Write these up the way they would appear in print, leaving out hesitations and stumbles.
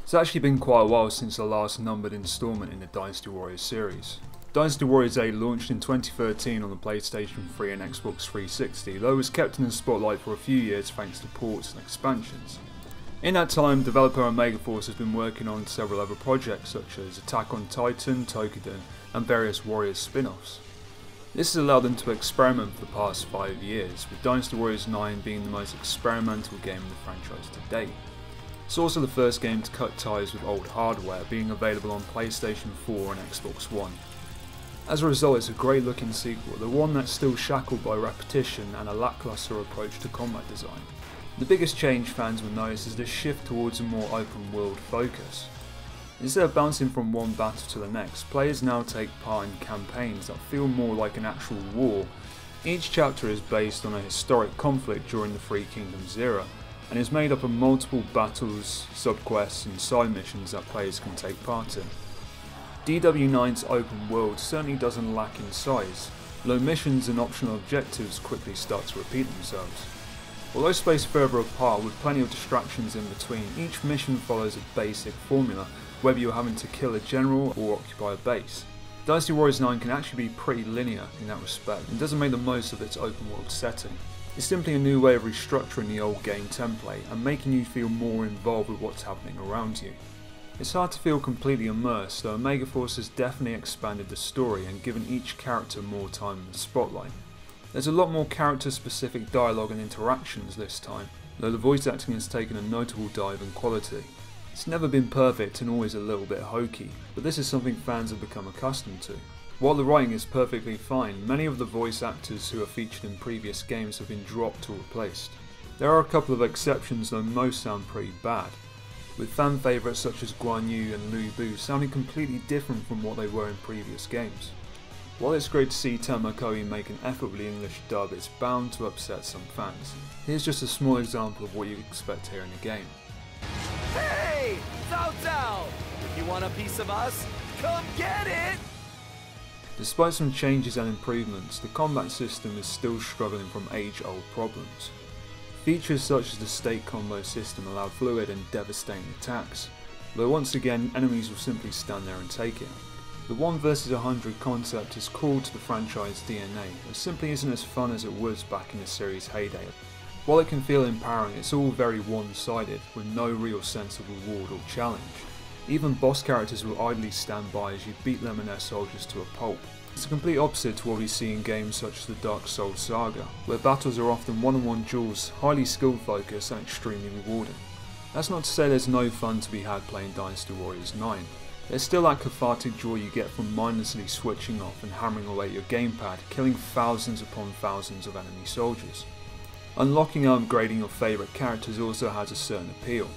It's actually been quite a while since the last numbered installment in the Dynasty Warriors series. Dynasty Warriors 8 launched in 2013 on the PlayStation 3 and Xbox 360, though it was kept in the spotlight for a few years thanks to ports and expansions. In that time, developer Omega Force has been working on several other projects such as Attack on Titan, Tokuden, and various Warriors spin-offs. This has allowed them to experiment for the past 5 years, with Dynasty Warriors 9 being the most experimental game in the franchise to date. It's also the first game to cut ties with old hardware, being available on PlayStation 4 and Xbox One. As a result, it's a great looking sequel, the one that's still shackled by repetition and a lackluster approach to combat design. The biggest change fans will notice is the shift towards a more open world focus. Instead of bouncing from one battle to the next, players now take part in campaigns that feel more like an actual war. Each chapter is based on a historic conflict during the Three Kingdoms era, and is made up of multiple battles, subquests and side missions that players can take part in. DW9's open world certainly doesn't lack in size, though missions and optional objectives quickly start to repeat themselves. Although spaced further apart with plenty of distractions in between, each mission follows a basic formula, whether you're having to kill a general or occupy a base. Dynasty Warriors 9 can actually be pretty linear in that respect, and doesn't make the most of its open world setting. It's simply a new way of restructuring the old game template and making you feel more involved with what's happening around you. It's hard to feel completely immersed, though Omega Force has definitely expanded the story and given each character more time in the spotlight. There's a lot more character specific dialogue and interactions this time, though the voice acting has taken a notable dive in quality. It's never been perfect and always a little bit hokey, but this is something fans have become accustomed to. While the writing is perfectly fine, many of the voice actors who are featured in previous games have been dropped or replaced. There are a couple of exceptions, though most sound pretty bad, with fan favourites such as Guan Yu and Lu Bu sounding completely different from what they were in previous games. While it's great to see Temco KOEI make an effort with the English dub, it's bound to upset some fans. Here's just a small example of what you'd expect here in the game. Hey! Cao Cao! If you want a piece of us, come get it! Despite some changes and improvements, the combat system is still struggling from age-old problems. Features such as the state combo system allow fluid and devastating attacks, though once again enemies will simply stand there and take it. The 1 vs 100 concept is core to the franchise DNA, but simply isn't as fun as it was back in the series' heyday. While it can feel empowering, it's all very one-sided, with no real sense of reward or challenge. Even boss characters will idly stand by as you beat them and their soldiers to a pulp. It's the complete opposite to what we see in games such as the Dark Souls saga, where battles are often one-on-one duels, highly skill focused and extremely rewarding. That's not to say there's no fun to be had playing Dynasty Warriors 9. There's still that cathartic joy you get from mindlessly switching off and hammering away at your gamepad, killing thousands upon thousands of enemy soldiers. Unlocking and upgrading your favourite characters also has a certain appeal.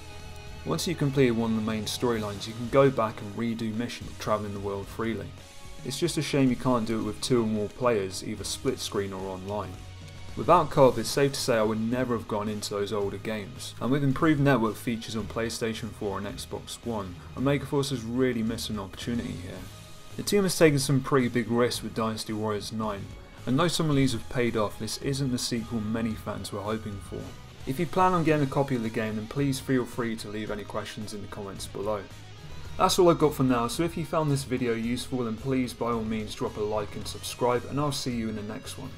Once you've completed one of the main storylines, you can go back and redo missions, travelling the world freely. It's just a shame you can't do it with 2 or more players, either split screen or online. Without co-op, it's safe to say I would never have gone into those older games, and with improved network features on PlayStation 4 and Xbox One, Omega Force has really missed an opportunity here. The team has taken some pretty big risks with Dynasty Warriors 9, and though some of these have paid off, this isn't the sequel many fans were hoping for. If you plan on getting a copy of the game, then please feel free to leave any questions in the comments below. That's all I've got for now, so if you found this video useful, then please by all means drop a like and subscribe, and I'll see you in the next one.